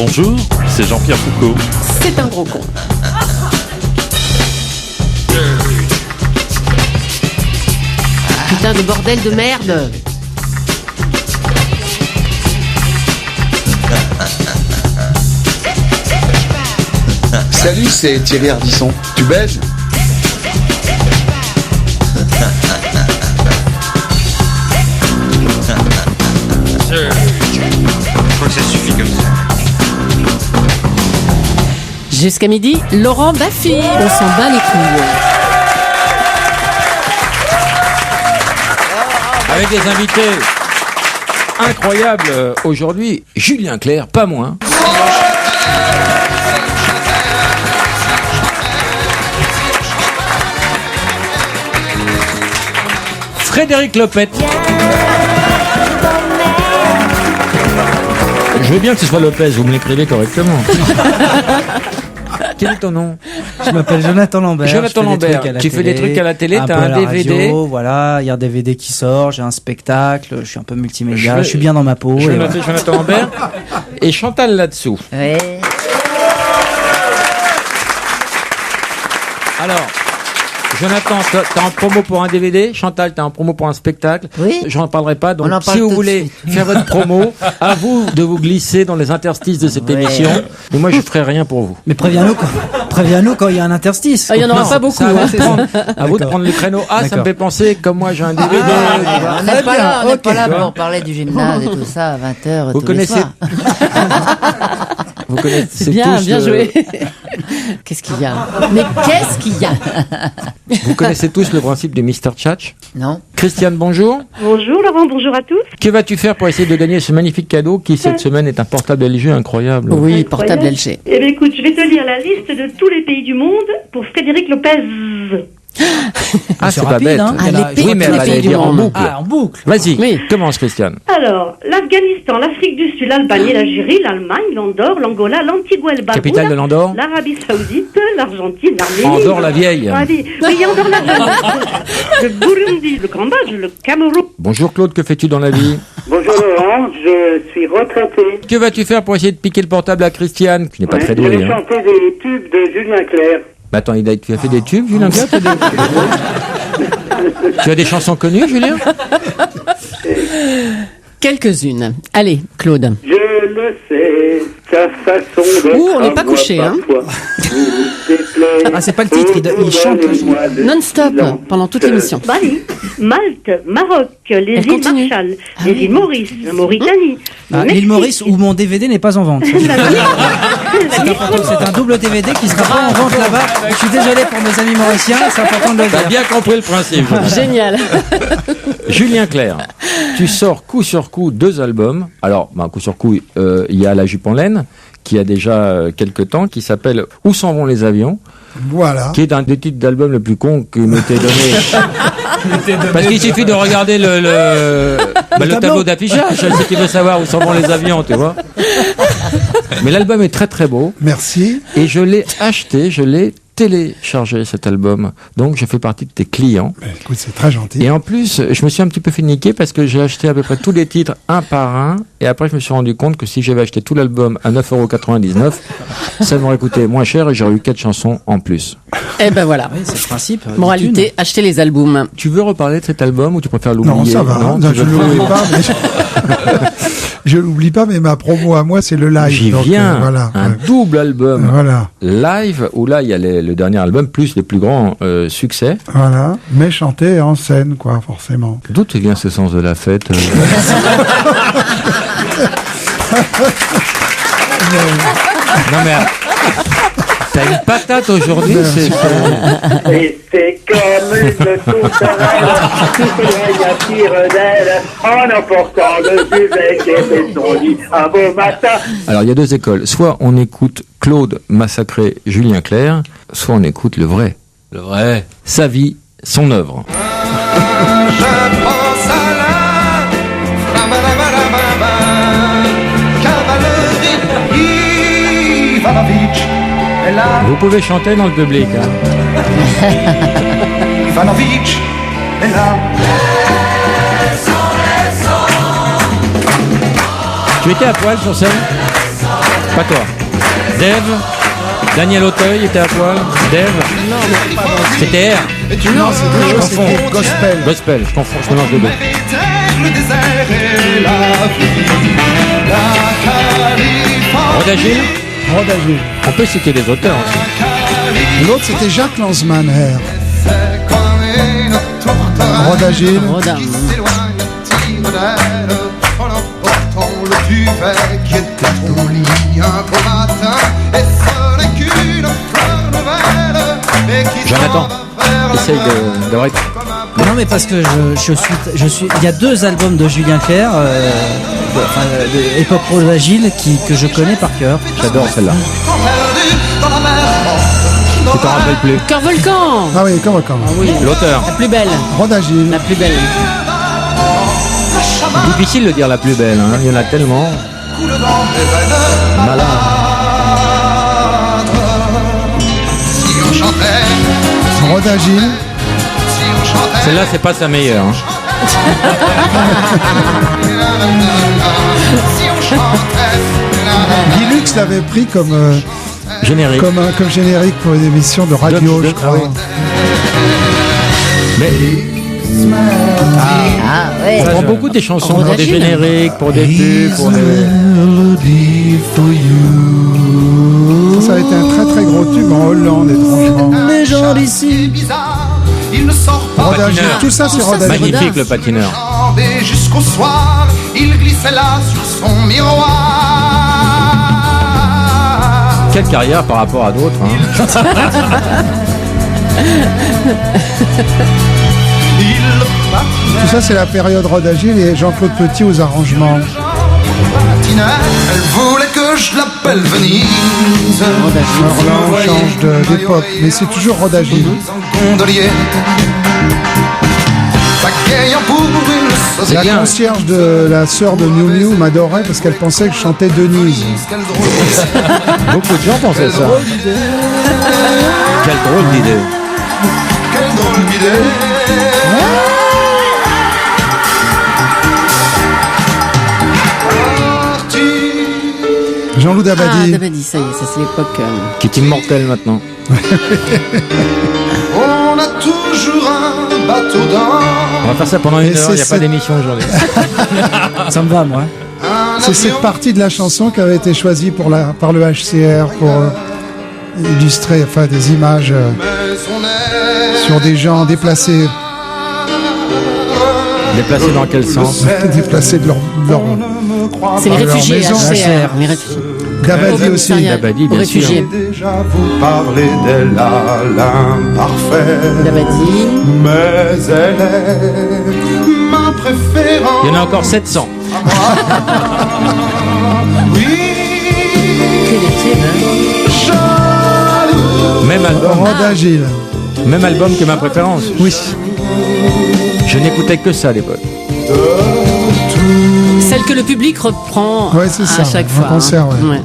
Bonjour, c'est Jean-Pierre Foucault. C'est un gros con. Putain de bordel de merde. Salut, c'est Thierry Ardisson. Tu baises ? Je crois que ça suffit comme ça. Jusqu'à midi, Laurent Baffy. On s'en bat les couilles. Avec des invités incroyables aujourd'hui, Julien Clerc, pas moins. Frédéric Lopette. Je veux bien que ce soit Lopez, vous me l'écrivez correctement. Quel est ton nom? Je m'appelle Jonathan Lambert. Jonathan Lambert, tu fais des trucs à la télé, t'as un DVD. Radio, voilà, il y a un DVD qui sort, j'ai un spectacle, je suis un peu multimédia, je suis bien dans ma peau. Je vais noter Jonathan Lambert et Chantal là-dessous. Ouais. Alors, Jonathan, t'es en promo pour un DVD. Chantal, t'es en promo pour un spectacle. Oui. J'en parlerai pas. Donc, On en parle si vous tout de voulez suite. faire votre promo, à vous de vous glisser dans les interstices de cette émission. Mais moi, je ferai rien pour vous. Mais préviens-nous quand il y a un interstice. Il y en aura Non, pas beaucoup. ça, Hein. à vous de prendre le créneau. Ah, ça me D'accord. fait penser, comme moi, j'ai un DVD. On n'est pas là, on n'est pas là tu vois. pour parler du gymnase et tout ça à 20h Vous tous les connaissez, soirs. vous connaissez Bien, tous bien le- joué. Qu'est-ce qu'il y a? Mais qu'est-ce qu'il y a? Vous connaissez tous le principe du Mr. Tchatch. Non. Christiane, bonjour. Bonjour Laurent, bonjour à tous. Que vas-tu faire pour essayer de gagner ce magnifique cadeau qui, cette semaine, est un portable LG incroyable? Oui, portable LG. Eh bien écoute, je vais te lire la liste de tous les pays du monde pour Frédéric Lopez. Ah, c'est pas rapide, bête. hein. Ah, les pays, Oui, mais tous elle les va pays les du dire en monde. boucle. Ah, en boucle. Vas-y, Oui. commence Christiane. Alors, l'Afghanistan, l'Afrique du Sud, l'Albanie, l'Algérie, l'Allemagne, l'Andorre, l'Angola, l'Antigua, le Barbuda, Capitale de l'Andorre? l'Arabie Saoudite, l'Argentine, l'Arménie. Andorre la vieille. Ah, oui, Andorre la vieille. Le Burundi, le Cambodge, le Cameroun. Bonjour Claude, que fais-tu dans la vie? Bonjour Laurent, je suis retraité. Que vas-tu faire pour essayer de piquer le portable à Christiane, qui n'est pas très Je douée, vais hein? chanter des tubes de Julien Clerc. Bah attends, tu as fait des tubes, Julien Clerc? Tu as des chansons connues, Julien? Quelques-unes. Allez, Claude. Je le sais, sa façon de... Ouh, on n'est pas couché, hein. Ah, c'est pas le titre, il chante Non-stop, pendant toute l'émission. Bali, Malte, Maroc, les Elle îles continue. Marshall, Ah les oui. îles Maurice, la Mauritanie. le L'île Mexique, Maurice où mon DVD n'est pas en vente. la C'est important, c'est un double DVD qui sera pas en vente là-bas. Je suis désolé pour mes amis mauriciens, c'est important de le T'as dire. bien compris le principe. Génial. Julien Clerc, tu sors coup sur coup 2 albums. Alors, coup sur coup, il y a La Jupe en laine, qui a déjà quelques temps, qui s'appelle Où s'en vont les avions, Voilà. qui est un des titres d'album le plus con que m'était donné. Parce qu'il suffit de regarder le tableau d'affichage, si tu veux savoir où s'en vont les avions, tu vois. Mais l'album est très très beau. Merci. Et je l'ai acheté, je l'ai téléchargé cet album. Donc je fais partie de tes clients. Écoute, c'est très gentil. Et en plus, je me suis un petit peu fait niquer parce que j'ai acheté à peu près tous les titres un par un. Et après, je me suis rendu compte que si j'avais acheté tout l'album à 9,99 €, ça m'aurait coûté moins cher et j'aurais eu 4 chansons en plus. Eh ben voilà. Oui, c'est le principe. Moralité, achetez les albums. Tu veux reparler de cet album ou tu préfères l'oublier? Non, ça va. Non, tu je veux ne pas l'oublie pas. Mais je l'oublie pas, mais ma promo à moi, c'est le live. J'y Donc, viens. voilà. Un double album Voilà. live où là, il y a le dernier album plus les plus grands succès. Voilà. Mais chanter en scène, quoi, forcément. D'où te vient ce sens de la fête Non mais t'as une patate aujourd'hui, c'est... Et c'est comme une tourterelle qui s'éloigne à tire d'aile en emportant le duvet qui fait son lit un beau matin. Alors il y a 2 écoles, soit on écoute Claude massacrer Julien Clerc, soit on écoute le vrai. Le vrai. Sa vie, son œuvre. Je pense à la cavalerie Ivanovic est là. Vous pouvez chanter dans le public. Hein. Ivanovic est là. Tu étais à poil sur scène? Pas toi. Dave. Daniel Auteuil était à poil. Dave. C'était R. Non, je confonds. Gospel. Gospel, je confonds, je mélange les deux. Rodagil. Rodagil. On peut citer les auteurs aussi. L'autre, c'était Jacques Lanzmann, R. Rodagil. Roda. Jonathan, essaye de Non, mais parce que je suis. Il y a 2 albums de Julien Clerc, Époque Rodagil, que je connais par cœur. J'adore celle-là. Tu t'en rappelles plus. Cœur Volcan. Ah oui, comment Oui. L'auteur. La plus belle. Rodagil. La plus belle. Difficile de dire la plus belle, hein. Il y en a tellement. Malin. Rodagil. Celle-là, c'est pas sa meilleure. Hein. Guy Lux l'avait pris comme générique. Comme générique pour une émission de radio, je crois. Mais ouais. on prend beaucoup des chansons pour des génériques, pour des pubs, pour des... Ça a été un très très gros tube en Hollande, étrangement. Les gens d'ici. Il ne sort pas. Rodagil, tout ça c'est Rodagil. Magnifique le patineur. Et jusqu'au soir, il glissait là sur son miroir. Quelle carrière par rapport à d'autres. Hein. Tout ça c'est la période Rodagil et Jean-Claude Petit aux arrangements. Elle voulait que je l'appelle Venise. Alors là on change d'époque, mais c'est toujours Rodagil. La concierge de la sœur de Miu Miu m'adorait parce qu'elle pensait que je chantais Denise. Beaucoup de gens pensaient ça. Quelle drôle d'idée. Quelle drôle d'idée. Jean-Loup Dabadi. Ah, Dabadi, ça y est, ça c'est l'époque. Qui est immortel maintenant. On a toujours un bateau d'or. On va faire ça pendant 1 heure, il n'y a pas d'émission aujourd'hui. Ça me va, moi. C'est cette partie de la chanson qui avait été choisie par le HCR pour illustrer des images sur des gens déplacés. Déplacés dans quel sens? Déplacés de leur C'est les réfugiés, maison. HCR, les réfugiés. Dabadi aussi. Dabadi, bien sûr. Déjà vous parler d'elle à l'imparfait. Dabadi. Mais elle est ma préférence. Il y en a encore 700. Oui. Que des tubes, hein. Jaloux. Même album. Rodagil. Même album que ma préférence. Oui. Je n'écoutais que ça à l'époque. Celle que le public reprend Ouais, c'est ça, à chaque en fois. concert, ouais. Ouais.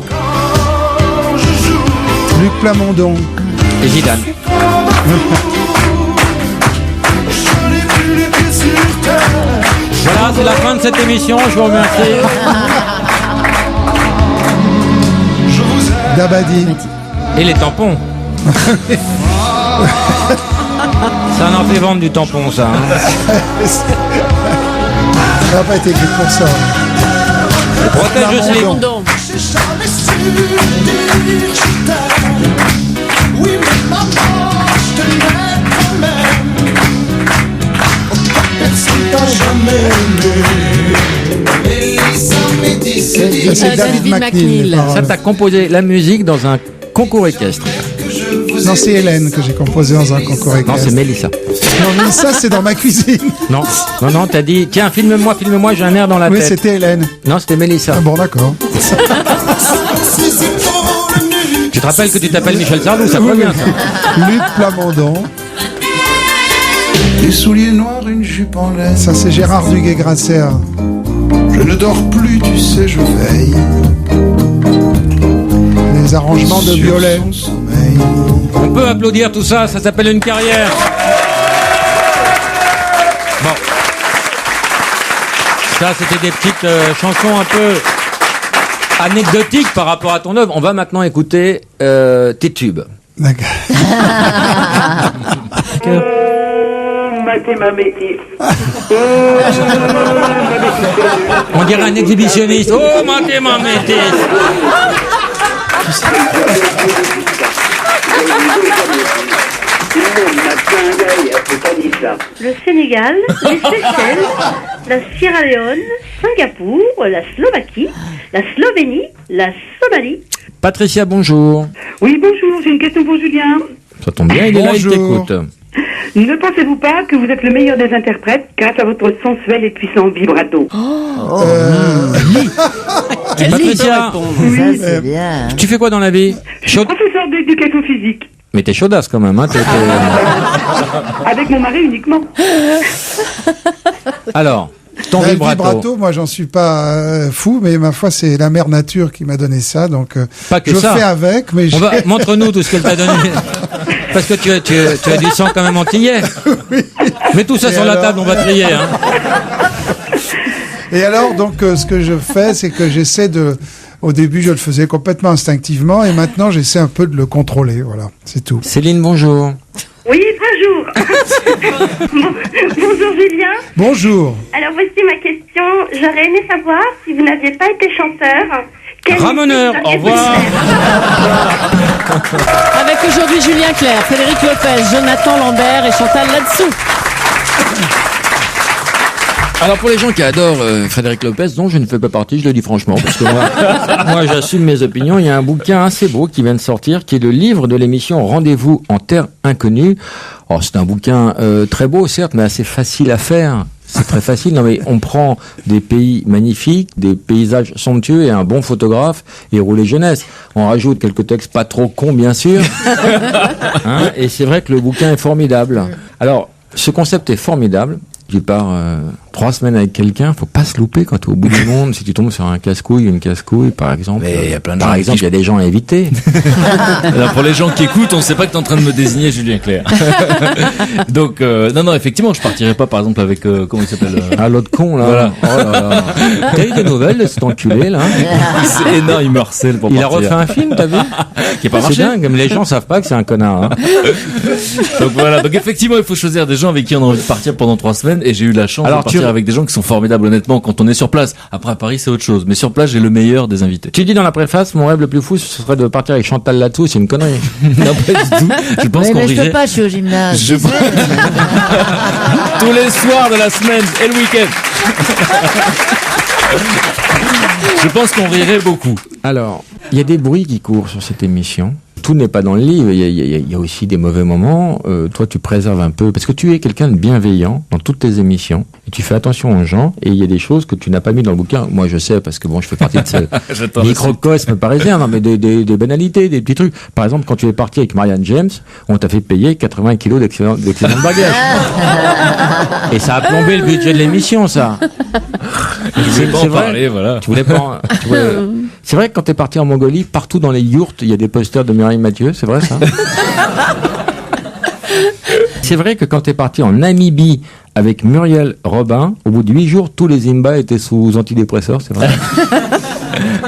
Luc Plamondon. Et Zidane. Voilà, c'est la fin de cette émission. Je vous remercie. Dabadi. Et les tampons. Ça en fait vendre du tampon, ça. Hein. Ça n'a pas été écrit pour ça. Protège aussi les Plamondon. C'est David McNeil. Ça, t'as composé la musique dans un concours équestre. Non, c'est Hélène que j'ai composé dans un concours Non, équestre. c'est Mélissa. Non, mais ça, c'est dans ma cuisine. Non, t'as dit, tiens, filme-moi, j'ai un air dans la Oui, tête. c'était Hélène. Non, c'était Mélissa. Ah bon, d'accord. Tu te rappelles que tu t'appelles Michel Sardou, ça va bien, ça. Luc Plamondon. Des souliers noirs, une jupe en laine. Ça, c'est Gérard Duguay-Grasser. Je ne dors plus, tu sais, je veille. Les arrangements de violet. On peut applaudir tout ça, ça s'appelle une carrière. Bon. Ça, c'était des petites chansons un peu anecdotique par rapport à ton œuvre. On va maintenant écouter tes tubes. D'accord. Matez ma métisse. On dirait un exhibitionniste. Oh, matez ma métisse. Le Sénégal, les Seychelles, la Sierra Leone, Singapour, la Slovaquie, la Slovénie, la Somalie. Patricia, bonjour. Oui, bonjour, j'ai une question pour Julien. Ça tombe bien, il est là, il t'écoute. Ne pensez-vous pas que vous êtes le meilleur des interprètes grâce à votre sensuel et puissant vibrato? Patricia, Ça, c'est bien. tu fais quoi dans la vie? Je suis professeur d'éducation physique. Mais t'es chaudasse quand même, hein. Avec mon mari uniquement. Alors, ton Le vibrato. moi j'en suis pas fou, mais ma foi c'est la mère nature qui m'a donné ça, donc Pas que je ça. fais avec. Mais Montre-nous tout ce qu'elle t'a donné. Parce que tu as du sang quand même antillais. Mets tout ça Et sur la alors table, on va trier. Hein. Et alors donc ce que je fais, c'est que j'essaie de. Au début, je le faisais complètement instinctivement, et maintenant j'essaie un peu de le contrôler. Voilà, c'est tout. Céline, bonjour. Oui, bonjour. Bonjour Julien. Bonjour. Alors voici ma question. J'aurais aimé savoir si vous n'aviez pas été chanteur. Ramoneur, au revoir. Avec aujourd'hui Julien Clerc, Frédéric Lopez, Jonathan Lambert et Chantal Latsou. Alors pour les gens qui adorent Frédéric Lopez, dont je ne fais pas partie, je le dis franchement, parce que moi j'assume mes opinions. Il y a un bouquin assez beau qui vient de sortir, qui est le livre de l'émission Rendez-vous en Terre Inconnue. Oh, c'est un bouquin très beau, certes, mais assez facile à faire. C'est très facile. Non mais on prend des pays magnifiques, des paysages somptueux et un bon photographe et rouler jeunesse. On rajoute quelques textes pas trop cons, bien sûr. Hein, et c'est vrai que le bouquin est formidable. Alors, ce concept est formidable. Tu pars 3 semaines avec quelqu'un, faut pas se louper quand tu es au bout du monde. Si tu tombes sur un casse-couille, une casse-couille, par exemple. Mais il y a plein de gens par exemple, il y a des gens à éviter. Alors pour les gens qui écoutent, on sait pas que t'es en train de me désigner Julien Clerc. Donc non, effectivement, je partirais pas par exemple avec comment il s'appelle l'autre con là. Voilà. Oh là là. T'as eu des nouvelles de cet enculé là? C'est énorme, il me harcèle pour il partir. a refait un film, t'as vu? Qui est pas C'est marché. dingue, mais les gens savent pas que c'est un connard. Hein. Donc voilà, donc effectivement, il faut choisir des gens avec qui on a envie de partir pendant 3 semaines, et j'ai eu la chance de partir avec des gens qui sont formidables honnêtement quand on est sur place. Après à Paris c'est autre chose, mais sur place j'ai le meilleur des invités. Tu dis dans la préface, mon rêve le plus fou ce serait de partir avec Chantal Latsou, c'est une connerie. Non pas du tout. Je pense qu'on mais je rirait. peux pas, je suis au gymnase. Tous les soirs de la semaine et le week-end. Je pense qu'on rirait beaucoup. Alors, il y a des bruits qui courent sur cette émission. Tout n'est pas dans le livre, il y a aussi des mauvais moments. Toi, tu préserves un peu, parce que tu es quelqu'un de bienveillant dans toutes tes émissions, et tu fais attention aux gens, et il y a des choses que tu n'as pas mis dans le bouquin. Moi, je sais, parce que bon, je fais partie de ce microcosme parisien, non, mais des banalités, des petits trucs. Par exemple, quand tu es parti avec Marianne James, on t'a fait payer 80 kilos d'excellent bagages. Et ça a plombé le budget de l'émission, ça. Je voulais pas en parler, voilà. Tu voulais pas. C'est vrai que quand t'es parti en Mongolie, partout dans les yourtes, il y a des posters de Mireille Mathieu, c'est vrai ça? C'est vrai que quand t'es parti en Namibie avec Muriel Robin, au bout de 8 jours, tous les Zimba étaient sous antidépresseurs, c'est vrai?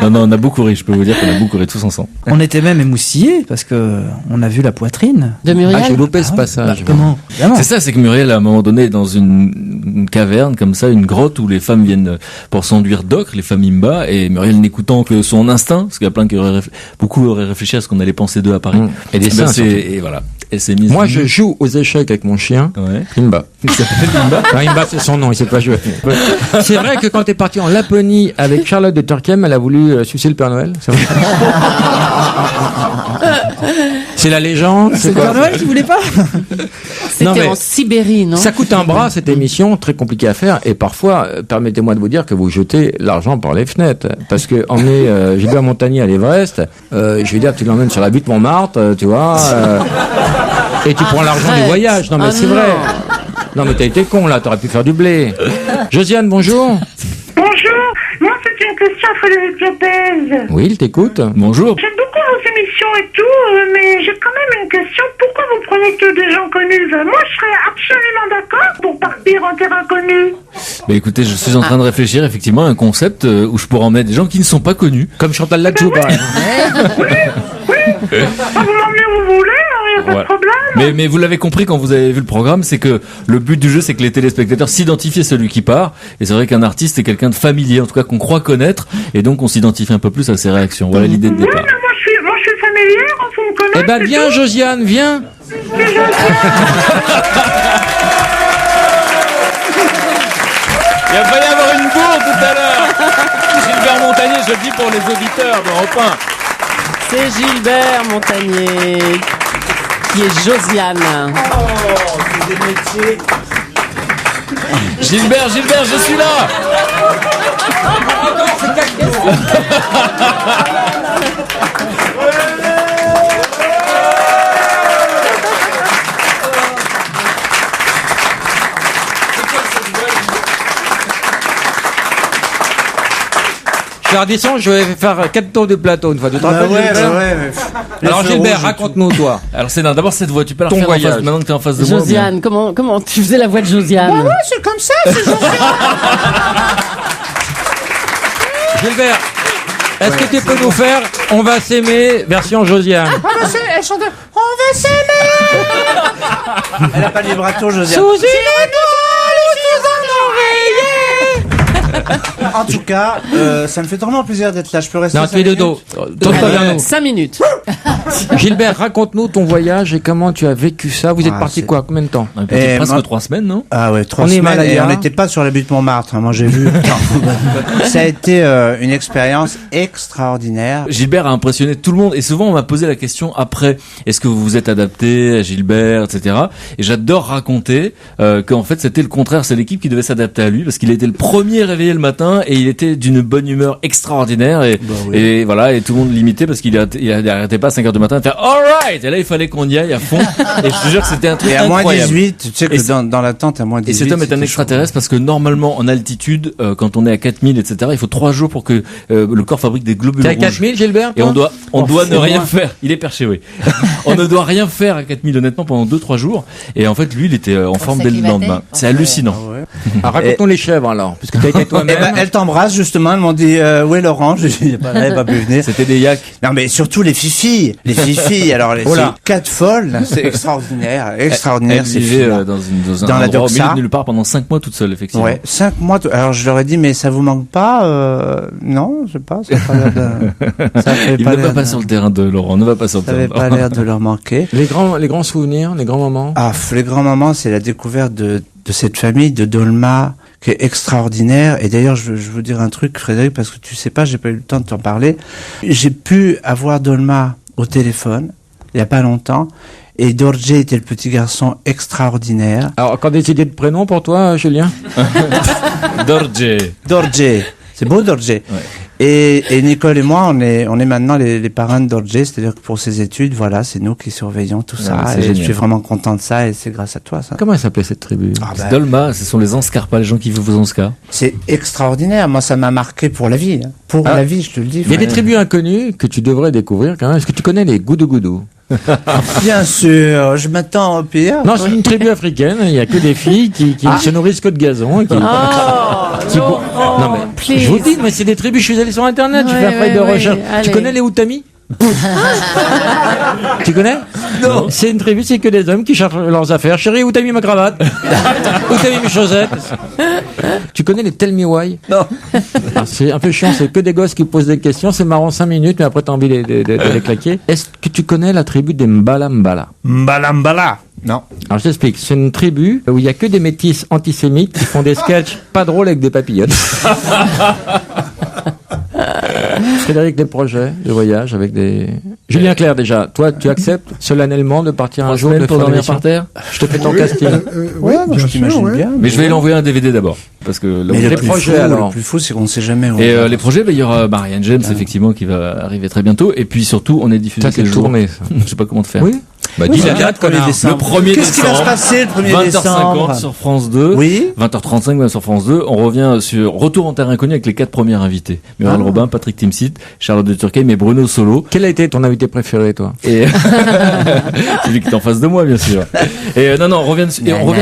Non, on a beaucoup ri, je peux vous dire qu'on a beaucoup ri tous ensemble. On était même émoustillés parce que on a vu la poitrine de Muriel. Ah, j'ai loupé ce passage. Comment? C'est ça, c'est que Muriel, à un moment donné, est dans une caverne comme ça, une grotte où les femmes viennent pour s'enduire d'ocre, les femmes Imba, et Muriel n'écoutant que son instinct, parce qu'il y a plein qui beaucoup auraient réfléchi à ce qu'on allait penser d'eux à Paris. Et des seins, et voilà. Elle s'est mise. Moi, je joue aux échecs avec mon chien, Ouais. Imba. Il s'appelle Imba. Non, Imba, c'est son nom, il sait pas jouer. C'est vrai que quand t'es parti en Laponie avec Charlotte de Turckheim, elle a voulu sucer le Père Noël, c'est vrai? C'est la légende. C'est le quoi Père Noël qui voulait pas? Non, mais C'était en Sibérie, non? ça coûte un bras cette émission, très compliquée à faire, et parfois, permettez-moi de vous dire que vous jetez l'argent par les fenêtres, parce que emmener Gilbert Montagnier à l'Everest, je veux dire, tu l'emmènes sur la butte Montmartre, tu vois, et tu prends l'argent du voyage. Non mais c'est vrai. Non mais t'as été con là, t'aurais pu faire du blé. Josiane, bonjour. Bonjour, moi c'est une question à Frédéric Lopez. Oui, il t'écoute. Bonjour. J'aime beaucoup vos émissions et tout, mais j'ai quand même une question. Pourquoi vous prenez que des gens connus? Moi, je serais absolument d'accord pour partir vampire en terre inconnue? Bah écoutez, je suis en train de réfléchir effectivement à un concept où je pourrais emmener des gens qui ne sont pas connus. Comme Chantal Latsou, par exemple. Vous m'emmenez où vous voulez, il n'y a pas de problème. Mais vous l'avez compris quand vous avez vu le programme, c'est que le but du jeu, c'est que les téléspectateurs s'identifient à celui qui part. Et c'est vrai qu'un artiste est quelqu'un de familier, en tout cas qu'on croit connaître, et donc on s'identifie un peu plus à ses réactions. Voilà l'idée de départ. Oui, mais moi je suis familière, vous me connaissez. Eh ben viens, Josiane, viens. Il va falloir avoir une bourre tout à l'heure. Gilbert Montagnier, je le dis pour les auditeurs d'Europe 1. C'est Gilbert Montagnier qui est Josiane. C'est des métiers. Gilbert, je suis là. Cher Ardisson, je vais faire 4 tours du plateau une fois. Tu te rappelles, Gilbert Alors Gilbert, raconte-nous toi. Alors c'est d'abord cette voix, tu peux la Ton refaire en voyage. face, maintenant que tu es en face de moi. Josiane, comment tu faisais la voix de Josiane? Ouais, c'est comme ça, c'est Josiane. Gilbert, est-ce que tu peux nous faire On va s'aimer version Josiane? Elle chante On va s'aimer. Elle a pas de vibrato, Josiane. Sous une étoile ou sous un oreiller. En tout cas, ça me fait vraiment plaisir d'être là. Je peux rester. Non, tu es de dos. Tourne-toi vers nous. 5 minutes. Gilbert, raconte-nous ton voyage et comment tu as vécu ça. Vous êtes parti quoi? Combien de temps? Presque 3 semaines, non? Ah ouais, 3 On est semaines. Himalaya. Et on n'était pas sur la butte Montmartre. Moi, j'ai vu. Ça a été une expérience extraordinaire. Gilbert a impressionné tout le monde et souvent on m'a posé la question après, est-ce que vous vous êtes adapté à Gilbert, etc. Et j'adore raconter qu'en fait c'était le contraire, c'est l'équipe qui devait s'adapter à lui parce qu'il était le premier réveillé le matin et il était d'une bonne humeur extraordinaire et, et voilà, et tout le monde l'imitait parce qu'il arrêtait pas à 5h du matin de faire alright, et là il fallait qu'on y aille à fond et je te jure que c'était un truc Et à moins incroyable. 18, tu sais que dans la tente à moins 18. Et cet homme est un extraterrestre parce que normalement en altitude, quand on est à 4000, etc., il faut 3 jours pour que le corps fabrique des globules T'es à rouges. 4000, Gilbert? Et on doit ne c'est rien moi. faire. Il est perché, oui. On ne doit rien faire à 4000 honnêtement pendant 2-3 jours. Et en fait, lui, il était en forme dès le lendemain. C'est hallucinant. Alors, raconte-nous les chèvres alors, puisque tu as été toi-même. Eh ben, elle t'embrasse justement, elles m'ont dit où est Laurent? Je dis elle va plus venir. C'était des yaks. Non mais surtout les fifilles, alors les Oh là. 4 folles, là, c'est extraordinaire, extraordinaire. Elle ces vivait filles-là. dans Dans un la endroit au milieu doxa. de nulle part pendant 5 mois toute seule, effectivement. Ouais, 5 mois. Alors je leur ai dit mais ça vous manque pas? Non, je sais pas. Ça a pas l'air de. Ça fait Il pas ne l'air va pas de- sur le terrain de Laurent, ne va pas sur le Ça terrain avait de pas Laurent. l'air de leur manquer. Les grands souvenirs, les grands moments. Ah, les grands moments, c'est la découverte de cette famille de Dolma qui est extraordinaire. Et d'ailleurs, je veux vous dire un truc, Frédéric, parce que tu sais pas, j'ai pas eu le temps de t'en parler. J'ai pu avoir Dolma au téléphone il y a pas longtemps. Et Dorje était le petit garçon extraordinaire. Alors, encore des idées de prénoms pour toi, Julien? Dorje. C'est beau Dorje. Et Nicole et moi, on est maintenant les parrains de Dorje, c'est-à-dire que pour ses études, voilà, c'est nous qui surveillons tout ça. c'est Et je génial. suis vraiment content de ça et c'est grâce à toi, ça. Comment elle s'appelait cette tribu? C'est Dolma, ce sont les Anscarpas, les gens qui vivent aux Anscars. C'est extraordinaire. Moi, ça m'a marqué pour la vie. Hein. Pour la vie, je te le dis. Il y a des tribus inconnues que tu devrais découvrir quand même. Est-ce que tu connais les Goudou-Goudou? Bien sûr, je m'attends au pire. Non, c'est une tribu africaine. Il y a que des filles qui ne se nourrissent que de gazon. Et qui... Laurent, Non, mais please. je vous dis, mais c'est des tribus. Je suis allé sur Internet. Je Ouais, fais un travail de ouais, recherche. allez. Tu connais les Outami? Tu connais? Non. C'est une tribu, c'est que des hommes qui cherchent leurs affaires. Chérie, où t'as mis ma cravate? Où t'as mis mes chaussettes? Tu connais les Tell Me Why? Non. C'est un peu chiant, c'est que des gosses qui posent des questions. C'est marrant 5 minutes, mais après t'as envie de les claquer. Est-ce que tu connais la tribu des Mbala Mbala? Mbalambala. Non. Alors je t'explique, c'est une tribu où il y a que des métis antisémites qui font des sketchs pas drôles avec des papillotes. Frédéric, des projets de voyage avec des... Julien Clerc, déjà, toi, tu acceptes solennellement de partir un 3 jour semaines de pour faire dormir l'émission par terre? Je te fais ton casting. Oui, bien je sûr, t'imagine ouais. bien. Mais je vais lui envoyer un DVD d'abord. Parce que là, Mais les le plus projets, fou, alors. le plus fou, c'est qu'on ne sait jamais où. et les projets, il y aura Marianne James, effectivement, qui va arriver très bientôt. Et puis surtout, on est diffusé Ça, c'est quel jour? tourné, ça. Je sais pas comment te faire. Oui. Bah, dis la date, connard. Le 1er Qu'est-ce qui va se passer le 1er décembre 20h50 sur France 2. Oui. 20h35 sur France 2. On revient sur Retour en terre inconnue avec les 4 premiers invités. Muriel Robin, Patrick Timsit, Charlotte de Turckheim mais Bruno Solo. Quel a été ton invité préféré, toi? Et celui qui est en face de moi, bien sûr. Et non, on revient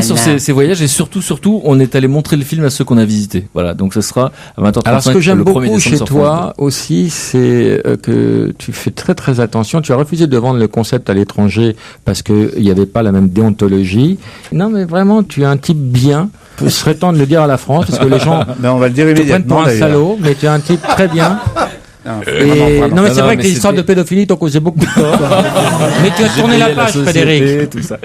sur ces voyages et surtout, on est allé montrer le film à ceux qu'on a visités. Voilà. Donc, ce sera à 20h35. Alors, ce que j'aime beaucoup chez sur toi aussi, c'est que tu fais très très attention. Tu as refusé de vendre le concept à l'étranger parce qu'il n'y avait pas la même déontologie. Non, mais vraiment, tu es un type bien. Il serait temps de le dire à la France parce que les gens on va le dire te prennent pour un salaud, mais tu es un type très bien. Non, mais c'est vrai que les histoires de pédophilie t'ont causé beaucoup de tort. Mais tu as tourné la page, Frédéric. Tout ça.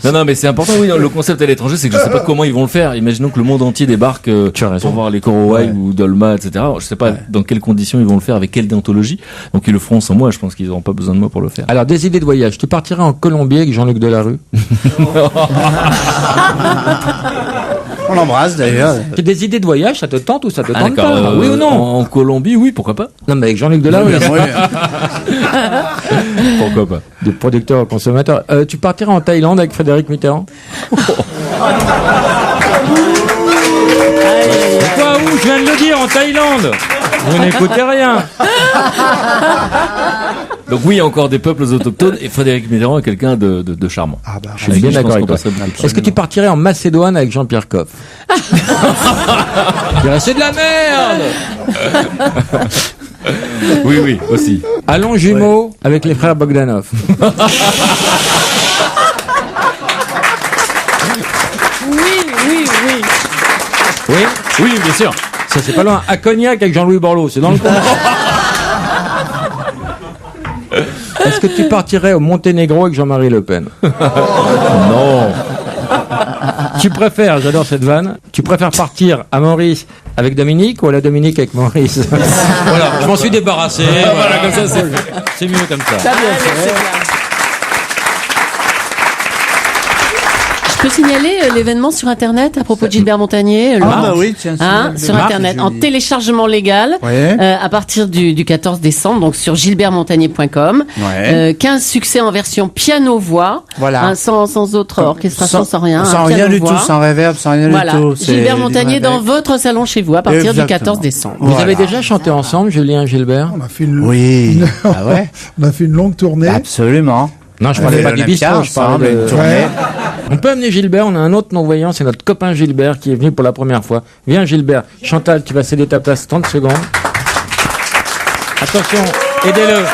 Non, mais c'est important, oui. Le concept à l'étranger, c'est que je sais pas comment ils vont le faire. Imaginons que le monde entier débarque pour voir les Korowai ou Dolma, etc. Je sais pas dans quelles conditions ils vont le faire, avec quelle déontologie. Donc ils le feront sans moi. Je pense qu'ils n'auront pas besoin de moi pour le faire. Alors, des idées de voyage. Tu partirais en Colombie avec Jean-Luc Delarue? On l'embrasse d'ailleurs. C'est des idées de voyage, ça te tente ou ça te tente pas? Oui ou non? En Colombie, oui, pourquoi pas? Non, mais avec Jean-Luc Delarue. Pourquoi pas? De producteur au consommateur. Tu partirais en Thaïlande avec Frédéric Mitterrand? Quoi, où? Je viens de le dire, en Thaïlande. Vous n'écoutez rien. Donc oui, il y a encore des peuples autochtones et Frédéric Mitterrand est quelqu'un de charmant. Je suis bien d'accord avec toi. Est-ce que tu partirais en Macédoine avec Jean-Pierre Coff? C'est de la merde. Oui, aussi. Allons jumeaux avec les frères Bogdanov. Oui, bien sûr. Ça, c'est pas loin. À Cognac avec Jean-Louis Borloo, c'est dans le coin. Est-ce que tu partirais au Monténégro avec Jean-Marie Le Pen? Non. Tu préfères, j'adore cette vanne, tu préfères partir à Maurice avec Dominique ou à la Dominique avec Maurice? Voilà, je m'en suis débarrassé. Voilà, comme ça, c'est mieux comme ça. Je peux signaler l'événement sur Internet à propos de Gilbert Montagnier. Oui, tiens. Sur Internet, en téléchargement légal, à partir du 14 décembre, donc sur gilbertmontagnier.com. 15 succès en version piano-voix, sans autre orchestration, sans rien. Sans rien du tout, sans reverb, sans rien du tout. Gilbert Montagnier dans votre salon chez vous, à partir du 14 décembre. Vous avez déjà chanté ensemble, Julien et Gilbert? On a fait une... on a fait une longue tournée. Absolument. Non, je parlais pas du bistrot, je parlais de tournée. On peut amener Gilbert, on a un autre non-voyant, c'est notre copain Gilbert qui est venu pour la première fois. Viens Gilbert. Chantal, tu vas céder ta place 30 secondes. Attention, aidez-le.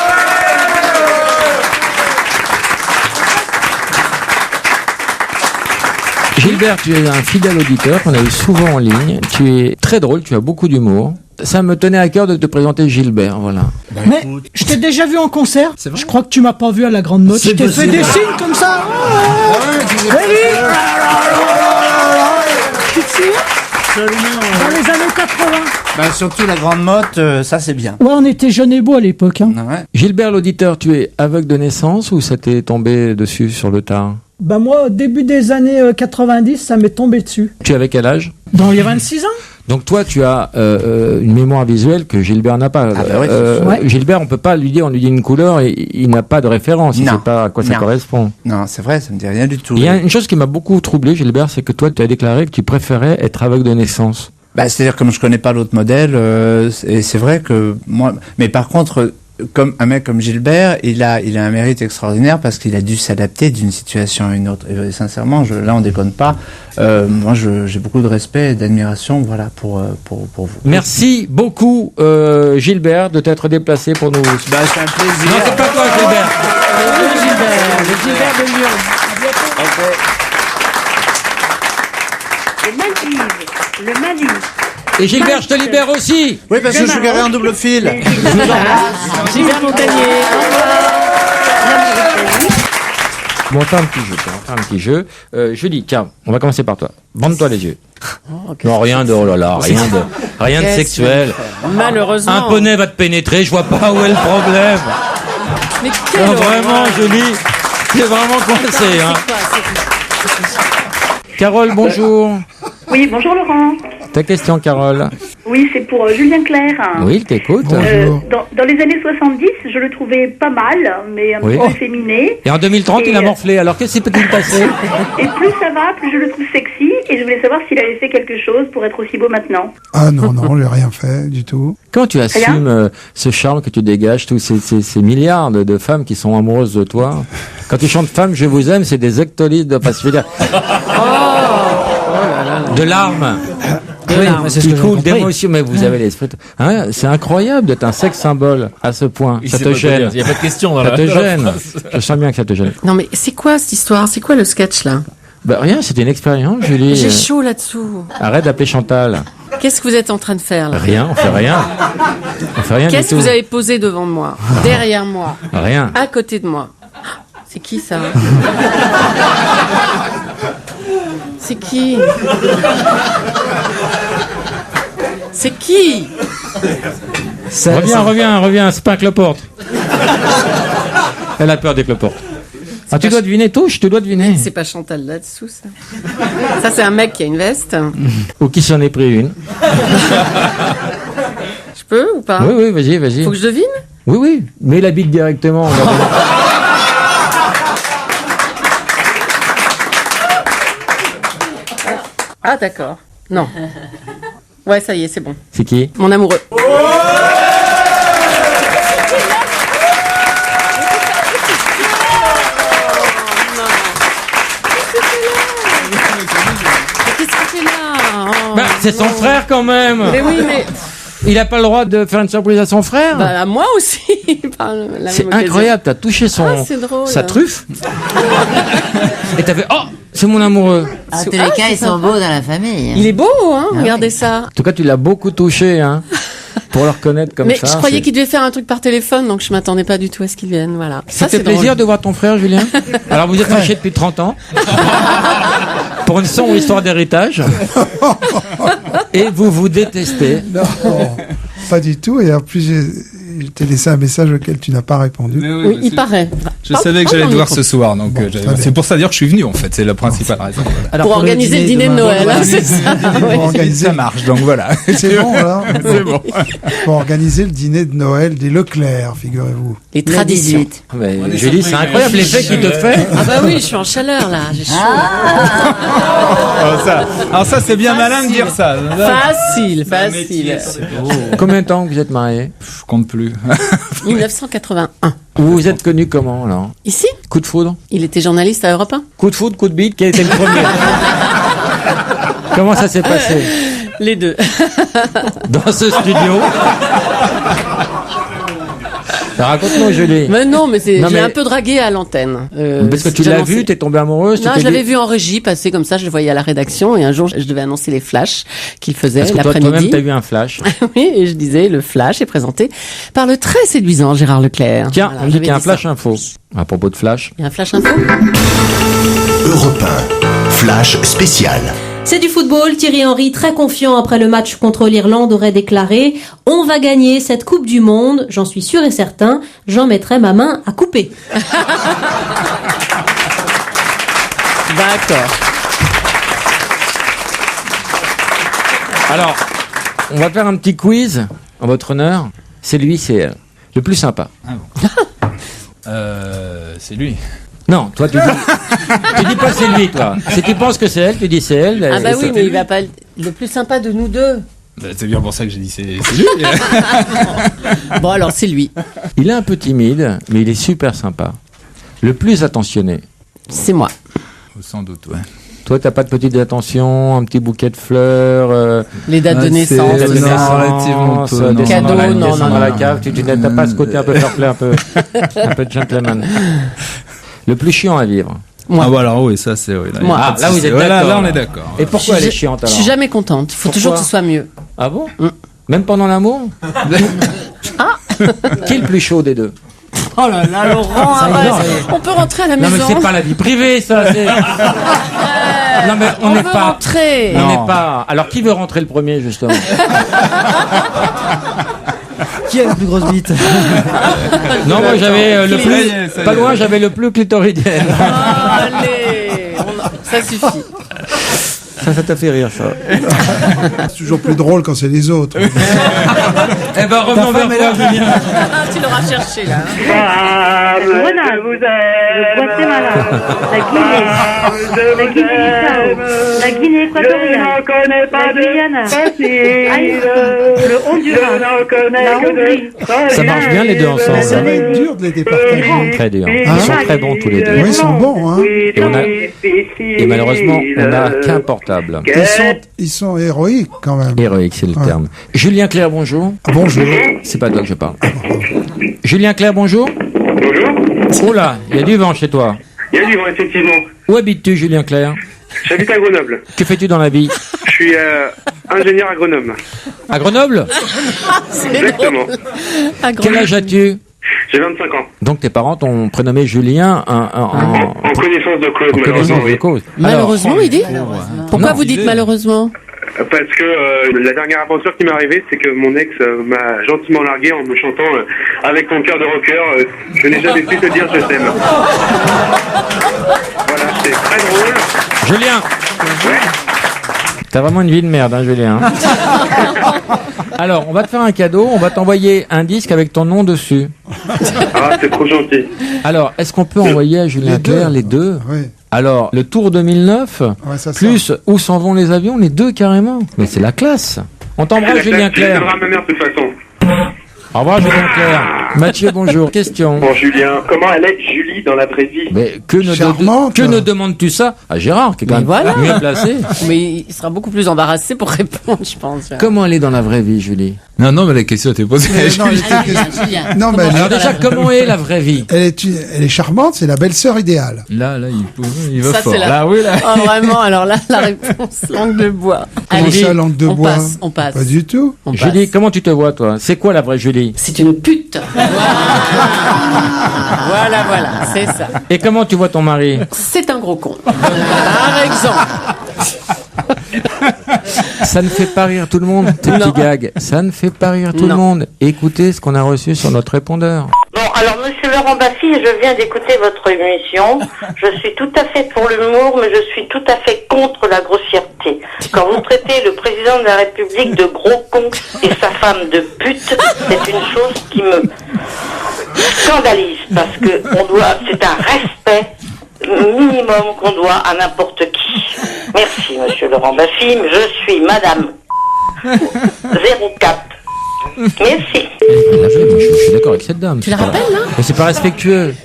Gilbert, tu es un fidèle auditeur qu'on a eu souvent en ligne. Tu es très drôle, tu as beaucoup d'humour. Ça me tenait à cœur de te présenter Gilbert, voilà. Mais je t'ai déjà vu en concert. Je crois que tu m'as pas vu à la Grande Motte. Je t'ai fait des signes comme ça. Tu te souviens? Dans les années 80. Surtout la Grande Motte, ça c'est bien. Ouais, on était jeunes et beaux à l'époque. Gilbert l'auditeur, tu es aveugle de naissance ou ça t'est tombé dessus sur le tard? Moi, au début des années 90, ça m'est tombé dessus. Tu avais quel âge? Dans les 26 ans. Donc toi, tu as une mémoire visuelle que Gilbert n'a pas. Gilbert, on peut pas lui dire, on lui dit une couleur et il n'a pas de référence. Il ne sait pas à quoi ça correspond. Non, c'est vrai, ça me dit rien du tout. Il y a une chose qui m'a beaucoup troublé, Gilbert, c'est que toi, tu as déclaré que tu préférais être aveugle de naissance. C'est-à-dire comme je connais pas l'autre modèle, et c'est vrai que moi, mais par contre, comme un mec comme Gilbert, il a un mérite extraordinaire parce qu'il a dû s'adapter d'une situation à une autre. Et sincèrement, là on déconne pas. Moi, j'ai beaucoup de respect et d'admiration, pour vous. Merci beaucoup, Gilbert, de t'être déplacé pour nous. C'est un plaisir. Non, c'est pas toi, Gilbert. Gilbert de Lyon. Le Mali. Et Gilbert, je te libère aussi. Oui, parce que je suis garé en double fil. Gilbert Montagnier. Bon, on fait un petit jeu. Julie, tiens, on va commencer par toi. Bande-toi les yeux. Non, rien de, rien de sexuel. Malheureusement. Un poney va te pénétrer, je vois pas où est le problème. Mais vraiment, Julie, c'est vraiment coincé, hein. Carole, bonjour. Oui, bonjour Laurent. Ta question, Carole. Oui, Oui, c'est pour Julien Clerc. Oui, il t'écoute. Dans les années 70, je le trouvais pas mal, mais un peu efféminé. Et en 2030, il a morflé. Alors, qu'est-ce qui peut-il passer? Et plus ça va, plus je le trouve sexy. Et je voulais savoir s'il avait fait quelque chose pour être aussi beau maintenant. Ah non, j'ai rien fait du tout. Comment tu assumes ce charme que tu dégages, tous ces milliards de femmes qui sont amoureuses de toi? Quand tu chantes Femme, je vous aime, c'est des hectolitres de de larmes. Qui coule d'émotion, mais vous avez l'esprit. Hein, c'est incroyable d'être un sexe symbole à ce point. Ça te gêne. Il n'y a pas de question dans ça te gêne. Je sens bien que ça te gêne. Non mais c'est quoi cette histoire? C'est quoi le sketch là? Bah rien, c'était une expérience, Julie. J'ai chaud là-dessous. Arrête d'appeler Chantal. Qu'est-ce que vous êtes en train de faire là? Rien, on fait rien. On fait rien. Qu'est-ce que vous avez posé devant moi? Derrière moi? Rien. À côté de moi? C'est qui ça? C'est qui? C'est qui? Reviens, c'est pas un cloporte. Elle a peur des cloportes. Ah, tu dois deviner, touche, tu dois deviner. C'est pas Chantal là-dessous, ça. Ça, c'est un mec qui a une veste. Ou qui s'en est pris une. Je peux ou pas? Oui, vas-y. Faut que je devine? Oui, mets la bite directement. Ah, d'accord. Non. Ouais, ça y est, c'est bon. C'est qui? Mon amoureux. C'est son frère quand même. Mais oui, mais il a pas le droit de faire une surprise à son frère. Bah à moi aussi. C'est incroyable, t'as touché sa truffe. Et t'as fait c'est mon amoureux. En tous les cas, ils sont beaux dans la famille. Il est beau, hein. Regardez ça. En tout cas, tu l'as beaucoup touché, hein. Pour le reconnaître comme mais ça. Mais je croyais qu'il devait faire un truc par téléphone, donc je m'attendais pas du tout à ce qu'il vienne, voilà. Ça fait plaisir de voir ton frère, Julien. Alors vous êtes fâchés depuis 30 ans. Pour une sombre histoire d'héritage. Et vous vous détestez. Non, pas du tout. Et en plus, je t'ai laissé un message auquel tu n'as pas répondu. Oui, il paraît. Je savais que j'allais te voir ce soir, donc c'est pour ça dire que je suis venu en fait, c'est la principale raison. Voilà. Alors, pour organiser le dîner de Noël, hein, c'est ça. Organiser... Ça marche, donc voilà. C'est bon, là. C'est bon. Pour organiser le dîner de Noël des Leclerc, figurez-vous. Les traditions. Mais Julie, c'est incroyable l'effet qu'il te fait. Ah bah oui, je suis en chaleur là, j'ai chaud. Alors ça, c'est bien malin de dire ça. Facile. Combien de temps que vous êtes mariés? Je compte plus. 1981. Vous vous êtes connus comment, alors? Ici? Coup de foudre? Il était journaliste à Europe 1. Coup de foudre, coup de bite, quel était le premier? Comment ça s'est passé? Les deux. Dans ce studio? Raconte-nous, Julie. Mais non, mais j'ai un peu dragué à l'antenne. Parce que tu l'as vu, t'es tombée amoureuse? Non, je l'avais vu en régie passer comme ça, je le voyais à la rédaction, et un jour, je devais annoncer les flashs qu'il faisait l'après-midi. Toi-même, t'as vu un flash. Oui, et je disais, le flash est présenté par le très séduisant Gérard Leclerc. Tiens, voilà, on dit qu'il y a un flash info. À propos de flash. Il y a un flash info? Europe 1, flash spécial. C'est du football. Thierry Henry, très confiant après le match contre l'Irlande, aurait déclaré « On va gagner cette Coupe du Monde, j'en suis sûr et certain, j'en mettrai ma main à couper. » D'accord. Alors, on va faire un petit quiz en votre honneur. C'est lui, c'est elle. Le plus sympa. Ah bon. C'est lui. Non, toi tu dis pas c'est lui, toi. Si tu penses que c'est elle, tu dis c'est elle. Ah bah oui, mais il va pas le plus sympa de nous deux. C'est bien pour ça que j'ai dit c'est lui. Bon alors c'est lui. Il est un peu timide, mais il est super sympa. Le plus attentionné. C'est moi. Sans doute, ouais. Toi, t'as pas de petites attentions, un petit bouquet de fleurs, les dates de naissance, relativement peu, des cadeaux, non, dans la cave. Tu n'as pas ce côté un peu fair play, un peu de gentleman. Le plus chiant à vivre. Moi. Ah voilà, oui, ça c'est. Oui, moi. Ah, là vous êtes d'accord. Là on est d'accord. Et pourquoi elle est chiante alors? Je suis jamais contente. Il faut toujours que ce soit mieux. Ah bon? Même pendant l'amour? Ah. Qui est le plus chaud des deux? Oh là là, Laurent, on peut rentrer à la maison. Non mais c'est pas la vie privée, ça. Non mais on n'est pas. Rentrer. On n'est pas. Alors qui veut rentrer le premier justement? Qui a la plus grosse bite? Non, moi j'avais le plus. Pas loin, j'avais le plus clitoridienne. Allez, ça suffit. Ça t'a fait rire, ça. C'est toujours plus drôle quand c'est les autres. Eh ben, revenons vers toi, Julien. Tu l'auras cherché, là. Le Guatemala, la Guinée-Bissau, la Guinée équatoriale, la Guyane, le Honduras, la Hongrie. Ça marche bien les deux ensemble. Ça va être dur de les départager. Très dur. Ils sont très bons tous les deux. Oui, ils sont bons, hein. Et malheureusement, on n'a qu'un portable. Ils sont héroïques quand même. Héroïque, c'est le terme. Julien Clerc, bonjour. Bonjour. C'est pas toi que je parle. Julien Clerc, bonjour. Bonjour. Oh là, il y a du vent chez toi. Il y a du vent, effectivement. Où habites-tu, Julien Clerc? J'habite à Grenoble. Que fais-tu dans la vie? Je suis ingénieur agronome. À Grenoble? Exactement. Quel âge as-tu? J'ai 25 ans. Donc tes parents t'ont prénommé Julien En connaissance de cause, malheureusement. connaissance de cause. Malheureusement, il dit. Pourquoi vous dites malheureusement? Parce que la dernière aventure qui m'est arrivée, c'est que mon ex m'a gentiment largué en me chantant avec ton cœur de rocker, je n'ai jamais pu te dire je t'aime. Voilà, c'est très drôle. Julien. T'as vraiment une vie de merde, hein, Julien. Alors, on va te faire un cadeau, on va t'envoyer un disque avec ton nom dessus. Ah, c'est trop gentil. Alors, est-ce qu'on peut envoyer à Julien Clerc les deux? Oui. Alors, le Tour 2009, plus Où s'en vont les avions, les deux carrément. Mais c'est la classe. On t'embrasse, Julien Clerc. Je ma mère de toute façon. Au revoir, Julien Clerc. Mathieu, bonjour. Question. Bon, Julien, comment elle est Julie dans la vraie vie? Mais que ne demandes-tu ça à Gérard, qui est quand même mieux placé? Mais il sera beaucoup plus embarrassé pour répondre, je pense. Comment elle est dans la vraie vie, Julie? Non, mais la question était posée. Non, mais alors déjà, comment est la vraie vie? Elle est charmante, c'est la belle-sœur idéale. Là, il va ça, fort. Là, oui, là. Oh, vraiment, alors là, la réponse, langue de bois. Comment ça, langue de bois? On passe. Pas du tout. Julie, comment tu te vois, toi? C'est quoi la vraie Julie? C'est une pute. Voilà, c'est ça. Et comment tu vois ton mari? C'est un gros con. Par exemple. Ça ne fait pas rire tout le monde, tes petits gags. Ça ne fait pas rire tout le monde. Écoutez ce qu'on a reçu sur notre répondeur. Bon, alors, monsieur Laurent Baffy, je viens d'écouter votre émission. Je suis tout à fait pour l'humour, mais je suis tout à fait contre la grossièreté. Quand vous traitez le président de la République de gros con et sa femme de pute, c'est une chose qui me scandalise, parce que c'est un respect minimum qu'on doit à n'importe qui. Merci, monsieur Laurent Baffy. Je suis madame 04. Merci. Je suis d'accord avec cette dame. Tu la rappelles, là? Mais c'est pas respectueux.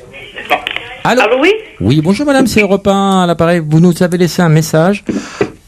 Allô? Oui? Oui, bonjour madame, c'est Europe 1 à l'appareil. Vous nous avez laissé un message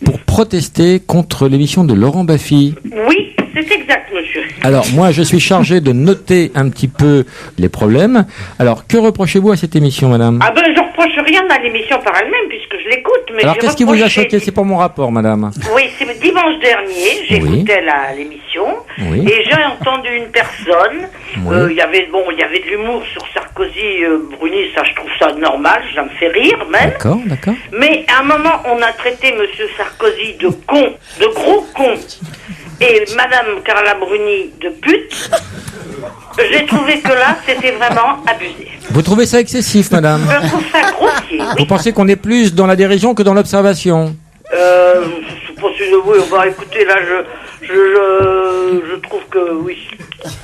pour protester contre l'émission de Laurent Baffy. Oui, c'est exact, monsieur. Alors, moi, je suis chargé de noter un petit peu les problèmes. Alors, que reprochez-vous à cette émission, madame? Ah ben, je reproche rien à l'émission par elle-même, puisque je l'écoute, mais alors, qu'est-ce qui vous a choqué? C'est pour mon rapport, madame. Oui, c'est dimanche dernier, j'écoutais l'émission, et j'ai entendu une personne, il y avait de l'humour sur Sarkozy, Bruni, ça, je trouve ça normal, ça me fait rire, même. D'accord. Mais à un moment, on a traité monsieur Sarkozy de con, de gros con, et madame Carla Bruni de pute. J'ai trouvé que là, c'était vraiment abusé. Vous trouvez ça excessif, madame? Je trouve ça grossier. Vous pensez qu'on est plus dans la dérision que dans l'observation? Je pense que oui, on va écouter là, je trouve que oui.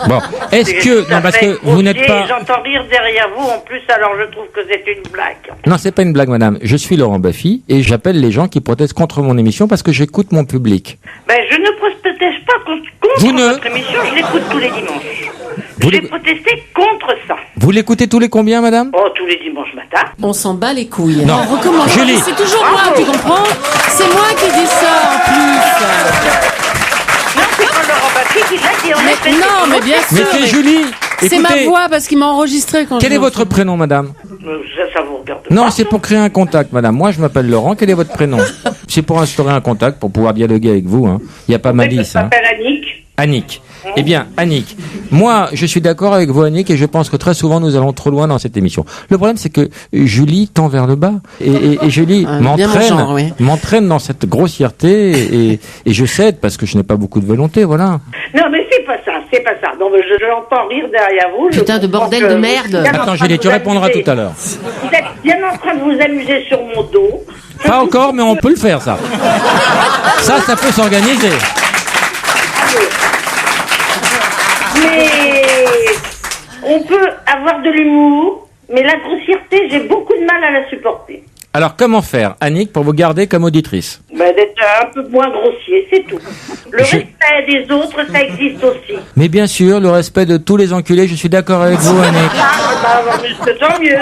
Bon, est-ce que... Non, parce que vous n'êtes pas... J'entends rire derrière vous, en plus, alors je trouve que c'est une blague. Non, c'est pas une blague, madame. Je suis Laurent Baffy et j'appelle les gens qui protestent contre mon émission parce que j'écoute mon public. Ben, je ne proteste pas contre votre émission, je l'écoute tous les dimanches. J'ai protesté contre ça. Vous l'écoutez tous les combien, madame? Oh, tous les dimanches matin. On s'en bat les couilles. Non, on recommence. Julie. C'est toujours moi, tu comprends? C'est moi qui dis ça, en plus. Non, c'est pas Laurent Baffy qui l'a dit, en effet. Non, mais bien sûr. Mais c'est Julie. C'est ma voix, parce qu'il m'a enregistré quand Quel est votre prénom, madame? Ça vous regarde pas. Non, c'est pour créer un contact, madame. Moi, je m'appelle Laurent. Quel est votre prénom? C'est pour instaurer un contact, pour pouvoir dialoguer avec vous. Hein. Il n'y a pas malice. Je m'appelle Annick. Annick. Eh bien, Annick, moi, je suis d'accord avec vous, Annick, et je pense que très souvent, nous allons trop loin dans cette émission. Le problème, c'est que Julie tend vers le bas. Et Julie m'entraîne dans cette grossièreté, et je cède parce que je n'ai pas beaucoup de volonté, voilà. Non, mais c'est pas ça. Donc, je l'entends rire derrière vous. Putain de bordel de merde. Attends, Julie, tu répondras tout à l'heure. Vous êtes bien en train de vous amuser sur mon dos. Pas encore, mais on peut le faire, ça. Ça peut s'organiser. Mais on peut avoir de l'humour, mais la grossièreté, j'ai beaucoup de mal à la supporter. Alors, comment faire, Annick, pour vous garder comme auditrice? D'être un peu moins grossier, c'est tout. Le respect des autres, ça existe aussi. Mais bien sûr, le respect de tous les enculés, je suis d'accord avec vous, Annick. Tant mieux.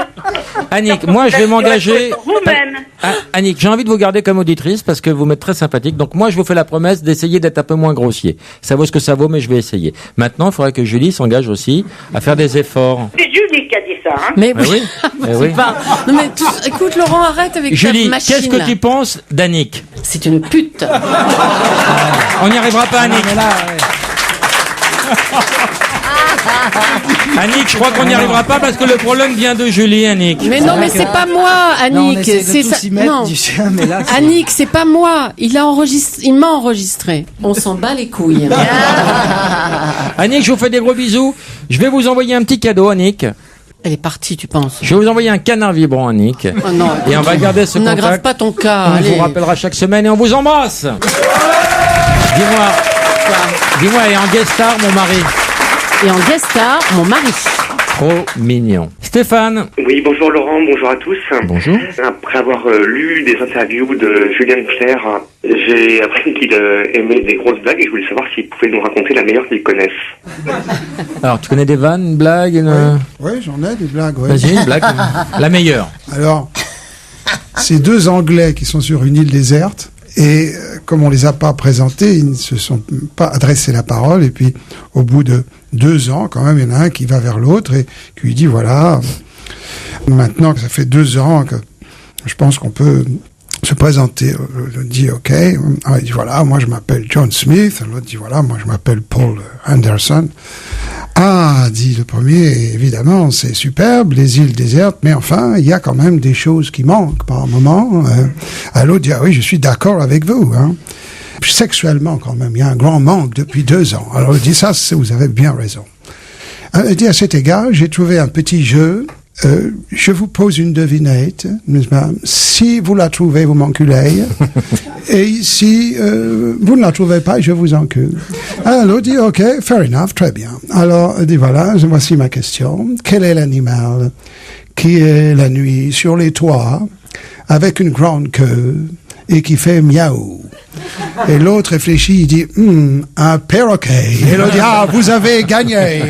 Annick, moi je vais m'engager. Vous-même. Annick, j'ai envie de vous garder comme auditrice parce que vous m'êtes très sympathique. Donc moi je vous fais la promesse d'essayer d'être un peu moins grossier. Ça vaut ce que ça vaut, mais je vais essayer. Maintenant, il faudrait que Julie s'engage aussi à faire des efforts. C'est Julie qui a dit ça, hein. Mais oui. C'est pas... Non mais écoute Laurent, arrête avec Julie, ta machine. qu'est-ce que tu penses d'Annick? C'est une pute. On n'y arrivera pas, Annick. Annick, je crois qu'on n'y arrivera pas parce que le problème vient de Julie, Annick. Mais non, mais c'est pas moi, Annick. C'est ça. Non. Annick, c'est pas moi. Il m'a enregistré. On s'en bat les couilles. Annick, je vous fais des gros bisous. Je vais vous envoyer un petit cadeau, Annick. Elle est partie, tu penses? Je vais vous envoyer un canard vibrant, Annick. Oh non, et on va garder ce contact. On n'aggrave pas ton cas. On vous rappellera chaque semaine et on vous embrasse. Dis-moi, et en guest star, mon mari. Et en guest star, mon mari. Trop mignon. Stéphane. Oui, bonjour Laurent, bonjour à tous. Bonjour. Après avoir lu des interviews de Julien Clerc, j'ai appris qu'il aimait des grosses blagues et je voulais savoir s'il pouvait nous raconter la meilleure qu'il connaisse. Alors, tu connais des vannes, une blague Oui, j'en ai des blagues. Ouais. Vas-y, une blague. La meilleure. Alors, c'est deux Anglais qui sont sur une île déserte. Et comme on les a pas présentés, ils ne se sont pas adressé la parole. Et puis, au bout de 2 ans, quand même, il y en a un qui va vers l'autre et qui lui dit, voilà, maintenant que ça fait 2 ans que je pense qu'on peut se présenter. L'autre dit, OK. Alors, il dit, voilà, moi je m'appelle John Smith. L'autre dit, voilà, moi je m'appelle Paul Anderson. Ah, dit le premier, évidemment, c'est superbe, les îles désertes, mais enfin, il y a quand même des choses qui manquent par moment. L'autre dit, ah oui, je suis d'accord avec vous. Hein. Sexuellement, quand même, il y a un grand manque depuis 2 ans. Alors, il dit, ça, vous avez bien raison. Il dit, à cet égard, j'ai trouvé un petit jeu. Je vous pose une devinette. Si vous la trouvez, vous m'enculez. Et si vous ne la trouvez pas, je vous encule. Alors, l'autre dit, OK, fair enough, très bien. Alors, il dit, voilà, voici ma question. Quel est l'animal qui est la nuit sur les toits avec une grande queue et qui fait miaou? Et l'autre réfléchit, il dit, un perroquet. Et l'autre dit, ah, vous avez gagné.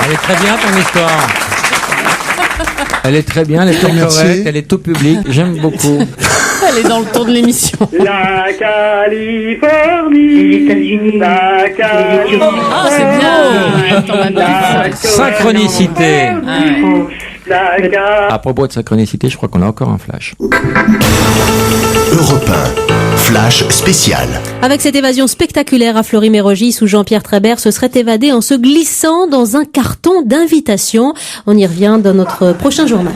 Elle est très bien ton histoire. Elle est très bien, elle est tout correcte, elle est tout public. J'aime beaucoup. Elle est dans le ton de l'émission. La Californie, les États-Unis, la Californie. Ah, c'est bien. Synchronicité. À propos de synchronicité, je crois qu'on a encore un flash. Europe 1, flash spécial. Avec cette évasion spectaculaire à Fleury-Mérogis où Jean-Pierre Trébert se serait évadé en se glissant dans un carton d'invitation. On y revient dans notre prochain journal.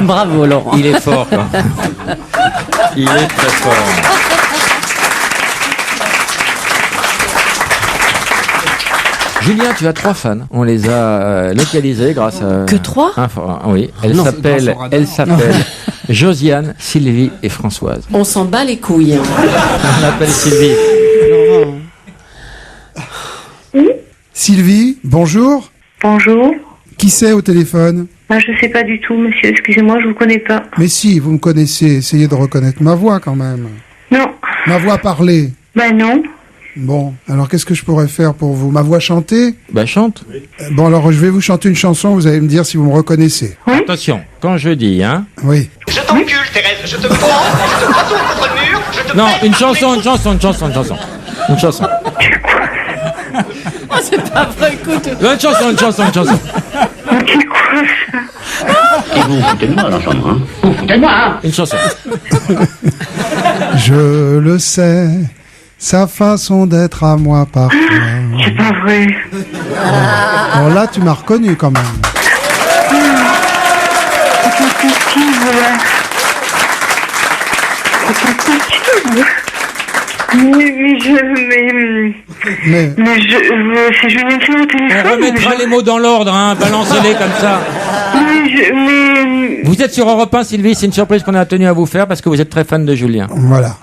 Bravo Laurent. Il est fort, quoi. Il est très fort. Julien, tu as 3 fans. On les a localisés grâce à... Que 3 Oui. Elle s'appelle Josiane, Sylvie et Françoise. On s'en bat les couilles. On l'appelle Sylvie. Sylvie, bonjour. Bonjour. Qui c'est au téléphone? Je sais pas du tout, monsieur. Excusez-moi, je vous connais pas. Mais si, vous me connaissez. Essayez de reconnaître ma voix quand même. Non. Ma voix parlée. Non. Bon, alors qu'est-ce que je pourrais faire pour vous? Ma voix chantée? Chante. Bon, alors je vais vous chanter une chanson, vous allez me dire si vous me reconnaissez. Attention, quand je dis, hein. Oui. Je t'encule, Thérèse, je te prends, je te retourne contre le mur, je te... Non, une chanson. Une chanson. Oh, c'est pas vrai, écoute. Une chanson. Et vous foutez de moi dans la chambre, hein? Vous foutez de moi, hein? Une chanson. Je le sais, sa façon d'être à moi parfois. C'est pas vrai. Bon, là, tu m'as reconnu quand même. C'est impossible. Mais c'est Julien Clerc au téléphone. On remettra les mots dans l'ordre, hein. Balancez-les comme ça. Vous êtes sur Europe 1, Sylvie, c'est une surprise qu'on a tenu à vous faire parce que vous êtes très fan de Julien. Voilà.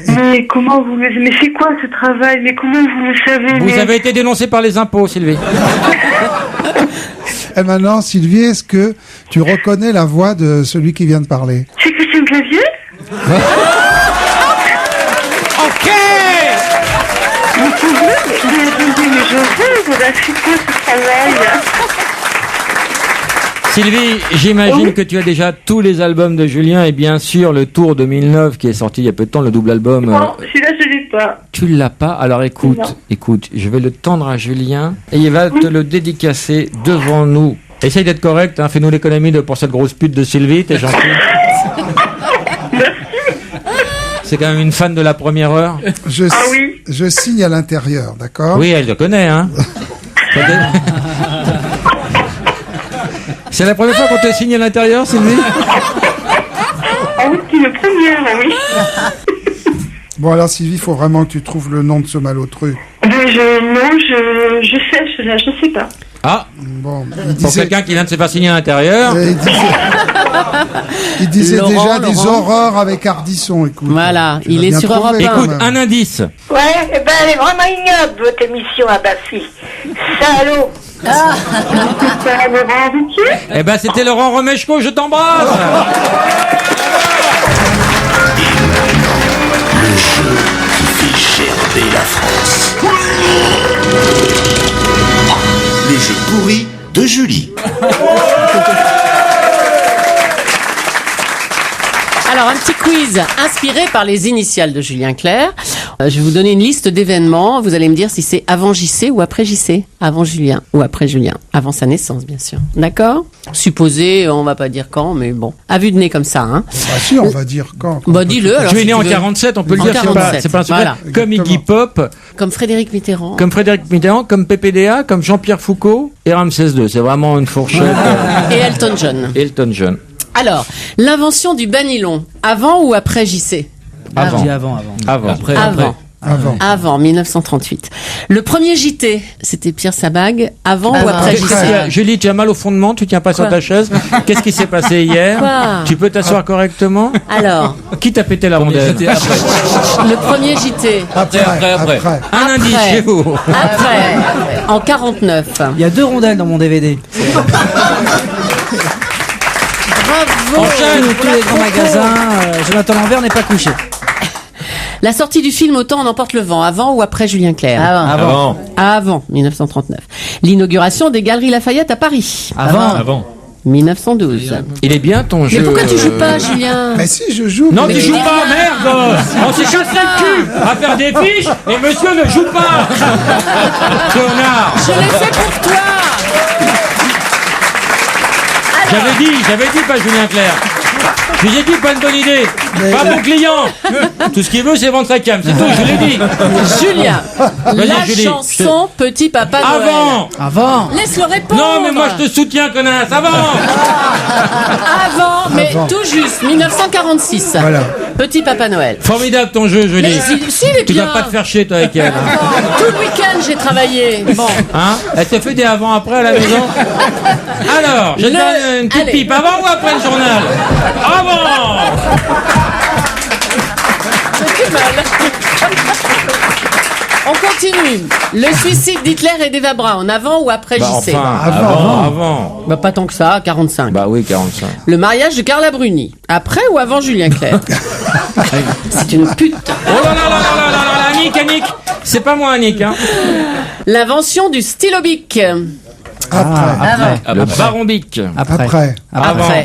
Mais comment vous le... Mais c'est quoi ce travail? Mais comment vous le savez? Vous avez été dénoncé par les impôts, Sylvie. Et maintenant, Sylvie, est-ce que tu reconnais la voix de celui qui vient de parler? C'est Christian Clavier? Ok. Mais je rêve, là, c'est quoi ce travail? Sylvie, j'imagine que tu as déjà tous les albums de Julien et bien sûr le Tour 2009 qui est sorti il y a peu de temps, le double album. Non, celui-là, je l'ai pas. Tu l'as pas? Alors écoute, Non. écoute, je vais le tendre à Julien et il va te le dédicacer devant nous. Essaye d'être correct, hein, fais-nous l'économie pour cette grosse pute de Sylvie, t'es gentil. C'est quand même une fan de la première heure. Je signe à l'intérieur, d'accord? Oui, elle te connaît, hein. C'est la première fois qu'on te signe à l'intérieur, Sylvie? Ah oui, c'est le premier, oui. Bon, alors Sylvie, il faut vraiment que tu trouves le nom de ce malotru. Ben, je sèche, là, je sais pas. Ah, bon, pour quelqu'un qui vient de se faire signer à l'intérieur. Il disait Laurent, déjà des horreurs avec Ardisson, écoute. Voilà, Tu il l'as est bien sur trouvé, Europe 1. quand Écoute, même. un indice. Ouais, eh ben elle est vraiment ignoble, votre émission à Baffy. Salaud. Eh ben, c'était Laurent Romeshko, je t'embrasse. Le jeu qui fait gerber la France. Le jeu pourri de Julie. Alors, un petit quiz inspiré par les initiales de Julien Clerc. Je vais vous donner une liste d'événements. Vous allez me dire si c'est avant JC ou après JC. Avant Julien ou après Julien. Avant sa naissance, bien sûr. D'accord? Supposé, on va pas dire quand, mais bon. À vue de nez comme ça, hein. Bah si, on va dire quand. Bah dis-le. Alors, Tu es si né tu en veux. 47, on peut le En dire, c'est pas 47, un secret. voilà. Comme Iggy Pop, Comme Frédéric Mitterrand. comme Frédéric Mitterrand, comme PPDA, comme Jean-Pierre Foucault et Ramsès II. C'est vraiment une fourchette. Et Elton John. Elton John. Alors, l'invention du banylon, avant ou après JC? Avant. Je dis avant. Après. Avant 1938. Le premier JT, c'était Pierre Sabag, avant ou après JC? Julie, tu as mal au fondement, tu tiens pas sur ta chaise. Qu'est-ce qui s'est passé hier? Quoi? Tu peux t'asseoir correctement? Alors, Qui t'a pété la rondelle? le premier JT. Après. Un indice Après. chez vous. Après, en 49. Il y a 2 rondelles dans mon DVD. Bravo! Tous les grands magasins, Jonathan Lambert n'est pas couché. La sortie du film Autant en emporte le vent, avant ou après Julien Clerc? Avant, 1939. L'inauguration des Galeries Lafayette à Paris. Avant. 1912. Il est bien ton jeu. Mais pourquoi tu joues pas, Julien? Mais si, je joue. Non, mais- tu joues pas, merde! On s'est cassé le cul à faire des fiches et monsieur ne joue pas! Connard! Je l'ai fait pour toi! J'avais dit pas Julien Clerc. Je vous ai dit pas une bonne idée. Pas bon client. Tout ce qu'il veut, c'est vendre sa cam. C'est tout, je l'ai dit. Julien, Vas-y, la Julie, chanson Petit Papa Noël. Avant. Laisse-le répondre. Non, mais moi je te soutiens, connasse. Avant. Mais tout juste, 1946. Voilà. Petit Papa Noël. Formidable ton jeu, Julie. Mais si, il est Tu bien. dois pas te faire chier, toi, avec elle. Hein, Tout le week-end, j'ai travaillé. Bon. Elle te fait des avant-après à la maison. Alors, je te donne une petite Allez. pipe. Avant ou après le journal? Avant. C'est mal. On continue. Le suicide d'Hitler et d'Eva Braun, avant ou après JC? Avant. Bah, pas tant que ça, 45. Bah oui, 45. Le mariage de Carla Bruni, après ou avant Julien Clerc? C'est une pute. Oh là là là là là là là, Annick. C'est pas moi, Annick, hein. L'invention du stylo bic. Après. Le baron Bic. Après.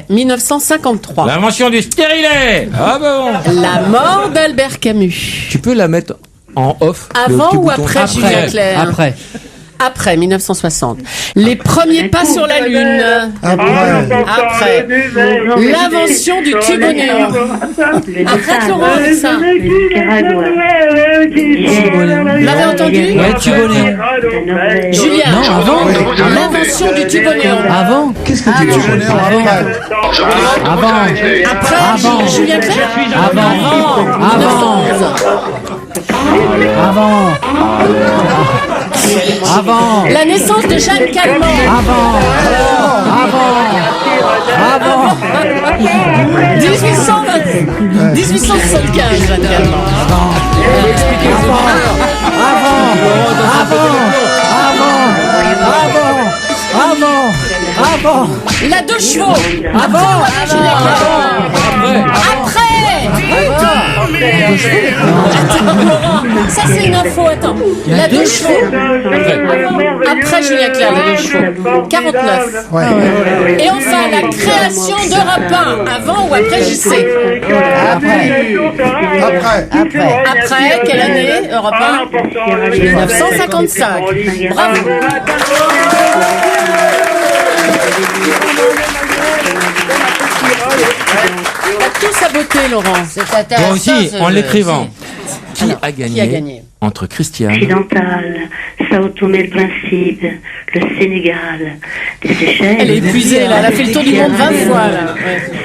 1953. L'invention du stérilet. Ah bon. La mort d'Albert Camus. Tu peux la mettre en off. Avant ou après Julien Clerc? Après, 1960. Les premiers pas sur la Lune. Après. L'invention du tube au néon. Arrête Laurent avec ça. Vous l'avez entendu? Ouais, tube au néon. Julien. Non, avant. L'invention du tube au néon. Avant. Qu'est-ce que tu dis? Avant. Après, Julien Clerc? Avant. La naissance de Jeanne Calment. Avant. 1875, Jeanne Calment. Avant. La 2 chevaux. Avant. Après. Attends, Laurent, ça c'est une info, attends. La 2 chevaux. Après Julien Clerc, la 2 chevaux. 49. Et enfin, la création d'Europe 1. Avant ou après JC? Après, quelle année Europe 1? 1955. Bravo. T'as tout saboté, Laurent. Moi aussi, en l'écrivant. Qui a gagné entre Christiane Occidentale, Sao Tomé le Principe, le Sénégal, les Seychelles. Elle est épuisée, là. Elle a fait le tour du monde 20 fois, là.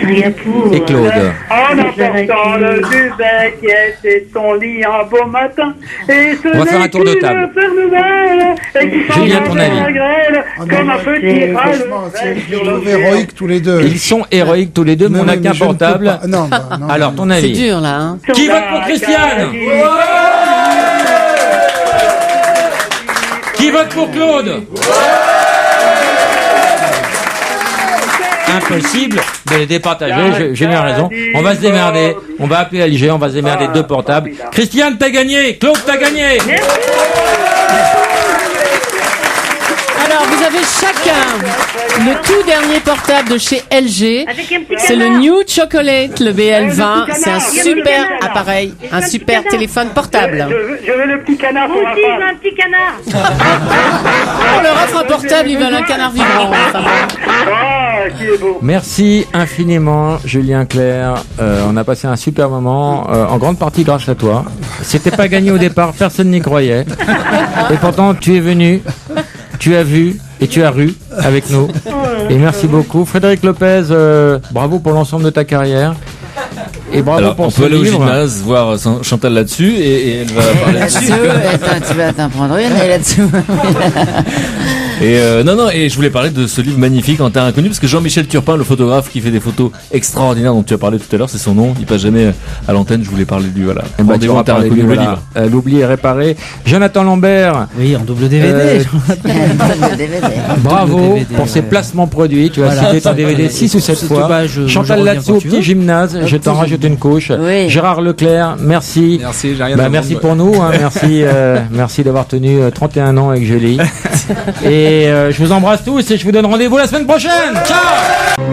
Singapour. Et Claude. En emportant le duvet qui était son lit un beau matin. Et ce on va faire un tour de table. Julien, ton avis? Comme un petit Ils sont héroïques tous les deux. Ils sont héroïques tous les deux, mais on n'a qu'un portable. Non. Alors, ton avis? C'est dur, là. Hein. Qui vote pour Christiane? Qui vote pour Claude? Impossible de les départager, j'ai bien raison. On va se démerder, on va appeler la l'IG, on va se démerder 2 portables. Christiane, t'as gagné, Claude, t'as gagné. Alors, vous avez chacun le tout dernier portable de chez LG. C'est le New Chocolate, le BL20. C'est un super appareil, un super téléphone portable. Je veux le petit canard. Moi aussi, je veux un petit canard. On leur offre un portable, ils veulent un canard vivant. Qui est beau. Merci infiniment, Julien Clerc. On a passé un super moment, en grande partie grâce à toi. C'était pas gagné au départ, personne n'y croyait. Et pourtant, tu es venu. Tu as vu et tu as ru avec nous. Et merci beaucoup. Frédéric Lopez, bravo pour l'ensemble de ta carrière. Et bravo. Alors, pour on ce peut aller au livre. gymnase, voir Chantal là-dessus et elle va parler là-dessus. Attends, tu vas t'en prendre une là-dessous. Et non, et je voulais parler de ce livre magnifique En Terre Inconnue, parce que Jean-Michel Turpin, le photographe qui fait des photos extraordinaires dont tu as parlé tout à l'heure, c'est son nom, il passe jamais à l'antenne, je voulais parler de lui, voilà. Rendez-vous En Terre Inconnue, le livre. L'oubli est réparé. Jonathan Lambert. Oui, en double DVD. Bravo pour ces placements produits. Tu as cité ton DVD 6 ou 7 fois. Chantal Latsou au petit gymnase, je t'en rajoute une couche. Oui. Gérard Leclerc, merci. Merci, j'ai rien à Merci dire. pour nous. Hein, merci d'avoir tenu 31 ans avec Julie. Et je vous embrasse tous et je vous donne rendez-vous la semaine prochaine. Ciao!